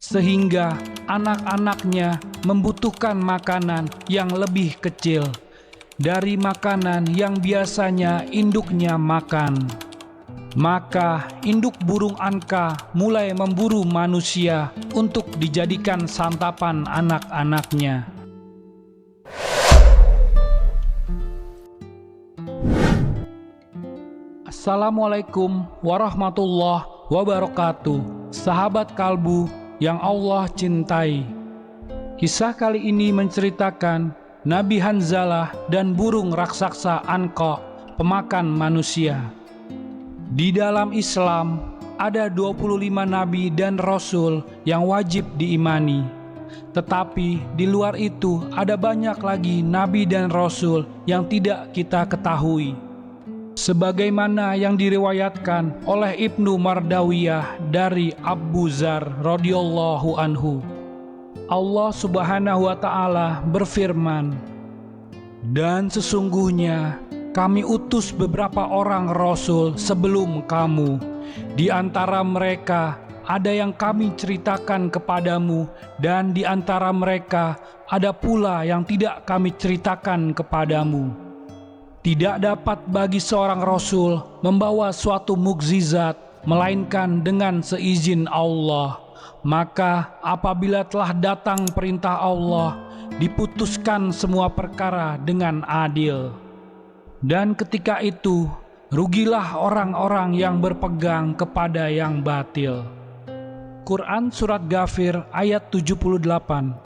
sehingga anak-anaknya membutuhkan makanan yang lebih kecil dari makanan yang biasanya induknya makan. Maka induk burung angka mulai memburu manusia untuk dijadikan santapan anak-anaknya. Assalamualaikum warahmatullahi wabarakatuh, sahabat kalbu yang Allah cintai. Kisah kali ini menceritakan Nabi Hanzalah dan burung raksasa Anqa, pemakan manusia. Di dalam Islam ada 25 nabi dan rasul yang wajib diimani. Tetapi di luar itu ada banyak lagi nabi dan rasul yang tidak kita ketahui. Sebagaimana yang diriwayatkan oleh Ibnu Mardawiyah dari Abu Dzar radhiyallahu anhu. Allah Subhanahu wa taala berfirman, "Dan sesungguhnya kami utus beberapa orang rasul sebelum kamu. Di antara mereka ada yang kami ceritakan kepadamu, dan di antara mereka ada pula yang tidak kami ceritakan kepadamu. Tidak dapat bagi seorang rasul membawa suatu mukjizat melainkan dengan seizin Allah. Maka apabila telah datang perintah Allah, diputuskan semua perkara dengan adil. Dan ketika itu, rugilah orang-orang yang berpegang kepada yang batil." Quran Surat Ghafir ayat 78.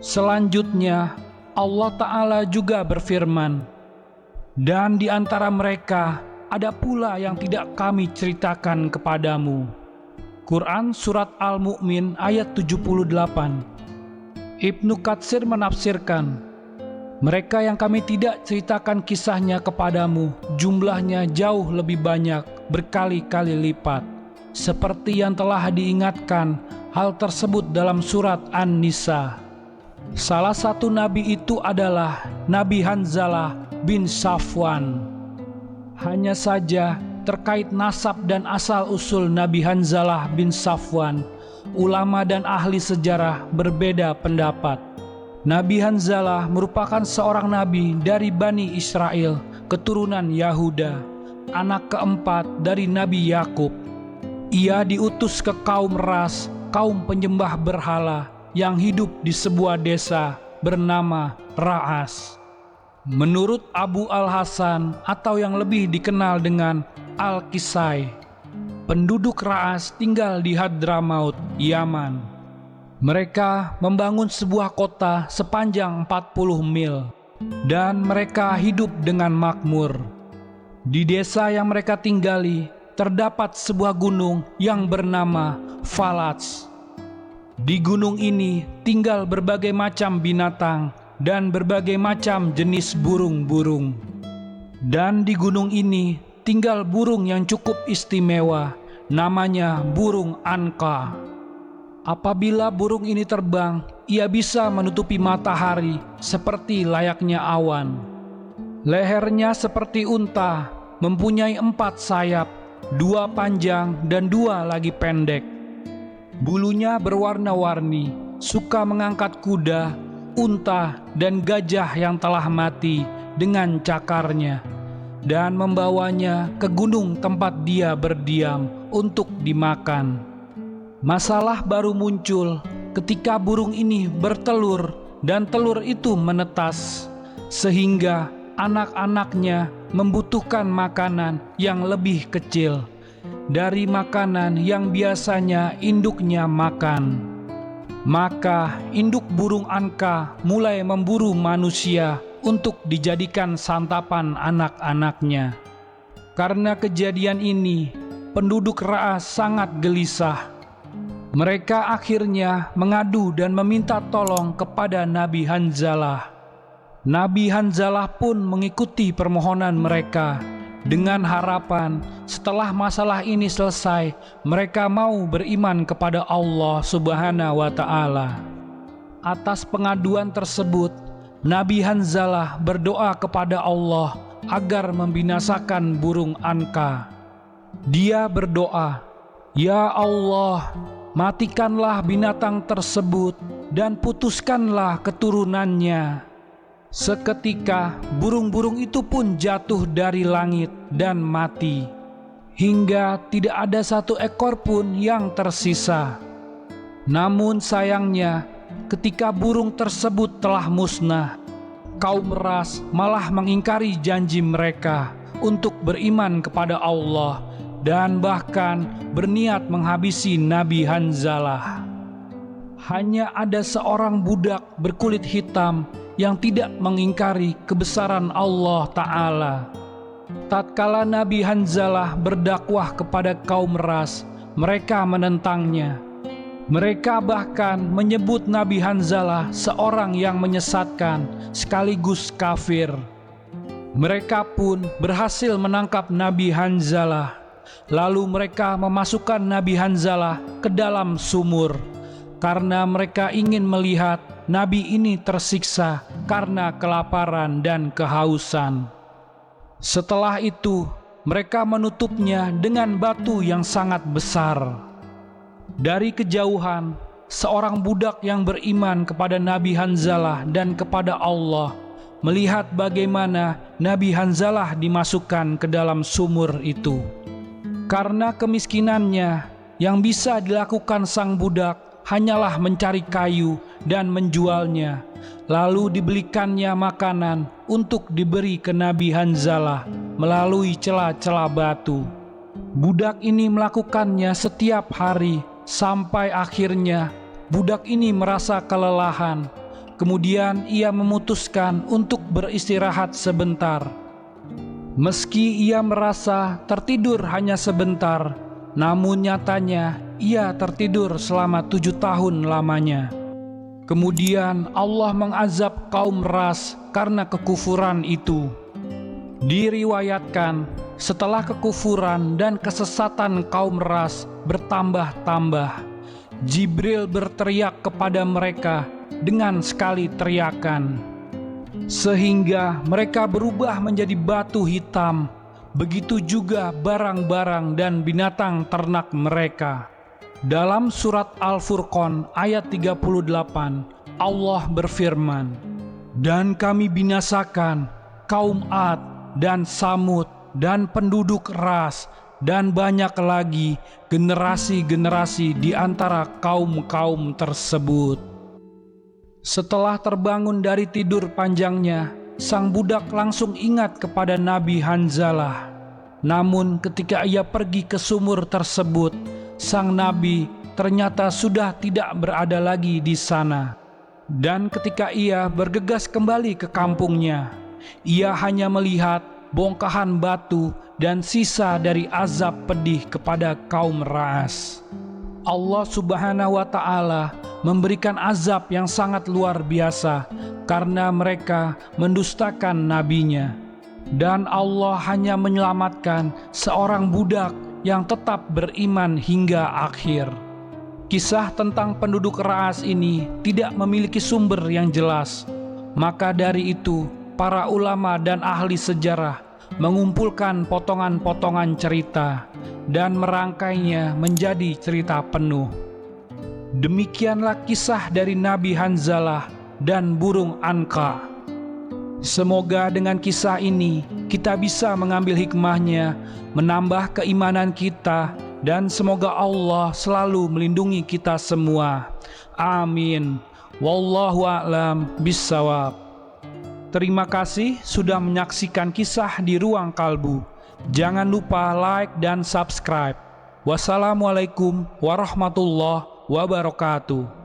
Selanjutnya, Allah Ta'ala juga berfirman, "Dan di antara mereka ada pula yang tidak kami ceritakan kepadamu." Quran Surat Al-Mu'min ayat 78. Ibnu Katsir menafsirkan, "Mereka yang kami tidak ceritakan kisahnya kepadamu jumlahnya jauh lebih banyak, berkali-kali lipat. Seperti yang telah diingatkan hal tersebut dalam surat An-Nisa. Salah satu nabi itu adalah Nabi Hanzalah bin Safwan." Hanya saja terkait nasab dan asal-usul Nabi Hanzalah bin Safwan, ulama dan ahli sejarah berbeda pendapat. Nabi Hanzalah merupakan seorang nabi dari Bani Israel, keturunan Yahuda, anak keempat dari Nabi Yakub. Ia diutus ke kaum Ras, kaum penyembah berhala yang hidup di sebuah desa bernama Ra'as. Menurut Abu Al-Hasan atau yang lebih dikenal dengan Al-Kisai, penduduk Ra'as tinggal di Hadramaut, Yaman. Mereka membangun sebuah kota sepanjang 40 mil dan mereka hidup dengan makmur. Di desa yang mereka tinggali terdapat sebuah gunung yang bernama Falats. Di gunung ini tinggal berbagai macam binatang dan berbagai macam jenis burung-burung. Dan di gunung ini tinggal burung yang cukup istimewa, namanya burung Anqa. Apabila burung ini terbang, ia bisa menutupi matahari seperti layaknya awan. Lehernya seperti unta, mempunyai 4 sayap, 2 panjang dan 2 lagi pendek. Bulunya berwarna-warni, suka mengangkat kuda, unta, dan gajah yang telah mati dengan cakarnya, dan membawanya ke gunung tempat dia berdiam untuk dimakan. Masalah baru muncul ketika burung ini bertelur dan telur itu menetas, sehingga anak-anaknya membutuhkan makanan yang lebih kecil dari makanan yang biasanya induknya makan. Maka induk burung Anqa mulai memburu manusia untuk dijadikan santapan anak-anaknya. Karena kejadian ini, penduduk Ra'as sangat gelisah. Mereka akhirnya mengadu dan meminta tolong kepada Nabi Hanzalah. Nabi Hanzalah pun mengikuti permohonan mereka dengan harapan setelah masalah ini selesai, mereka mau beriman kepada Allah Subhanahu wa Ta'ala. Atas pengaduan tersebut, Nabi Hanzalah berdoa kepada Allah agar membinasakan burung Anqa. Dia berdoa, "Ya Allah, matikanlah binatang tersebut dan putuskanlah keturunannya." Seketika burung-burung itu pun jatuh dari langit dan mati, hingga tidak ada satu ekor pun yang tersisa. Namun sayangnya, ketika burung tersebut telah musnah, kaum ras malah mengingkari janji mereka untuk beriman kepada Allah dan bahkan berniat menghabisi Nabi Hanzalah. Hanya ada seorang budak berkulit hitam yang tidak mengingkari kebesaran Allah Ta'ala. Tatkala Nabi Hanzalah berdakwah kepada kaum ras, mereka menentangnya. Mereka bahkan menyebut Nabi Hanzalah seorang yang menyesatkan sekaligus kafir. Mereka pun berhasil menangkap Nabi Hanzalah. Lalu mereka memasukkan Nabi Hanzalah ke dalam sumur, karena mereka ingin melihat Nabi ini tersiksa karena kelaparan dan kehausan. Setelah itu, mereka menutupnya dengan batu yang sangat besar. Dari kejauhan, seorang budak yang beriman kepada Nabi Hanzalah dan kepada Allah melihat bagaimana Nabi Hanzalah dimasukkan ke dalam sumur itu. Karena kemiskinannya, yang bisa dilakukan sang budak hanyalah mencari kayu dan menjualnya, lalu dibelikannya makanan untuk diberi ke Nabi Hanzalah melalui celah-celah batu. Budak ini melakukannya setiap hari, sampai akhirnya budak ini merasa kelelahan. Kemudian ia memutuskan untuk beristirahat sebentar. Meski ia merasa tertidur hanya sebentar, namun nyatanya ia tertidur selama 7 tahun lamanya. Kemudian Allah mengazab kaum ras karena kekufuran itu. Diriwayatkan, setelah kekufuran dan kesesatan kaum ras bertambah-tambah, Jibril berteriak kepada mereka dengan sekali teriakan, sehingga mereka berubah menjadi batu hitam. Begitu juga barang-barang dan binatang ternak mereka. Dalam surat Al-Furqan ayat 38, Allah berfirman, "Dan kami binasakan kaum Ad dan Samud dan penduduk Ras dan banyak lagi generasi-generasi di antara kaum-kaum tersebut." Setelah terbangun dari tidur panjangnya, sang budak langsung ingat kepada Nabi Hanzalah. Namun ketika ia pergi ke sumur tersebut, sang Nabi ternyata sudah tidak berada lagi di sana. Dan ketika ia bergegas kembali ke kampungnya, ia hanya melihat bongkahan batu dan sisa dari azab pedih kepada kaum ras. Allah Subhanahu wa Ta'ala memberikan azab yang sangat luar biasa karena mereka mendustakan nabinya. Dan Allah hanya menyelamatkan seorang budak yang tetap beriman hingga akhir. Kisah tentang penduduk Ras ini tidak memiliki sumber yang jelas. Maka dari itu, para ulama dan ahli sejarah mengumpulkan potongan-potongan cerita dan merangkainya menjadi cerita penuh. Demikianlah kisah dari Nabi Hanzalah dan burung Anqa. Semoga dengan kisah ini kita bisa mengambil hikmahnya, menambah keimanan kita, dan semoga Allah selalu melindungi kita semua. Amin. Wallahu a'lam bissawab. Terima kasih sudah menyaksikan kisah di Ruang Kalbu. Jangan lupa like dan subscribe. Wassalamualaikum warahmatullahi wabarakatuh.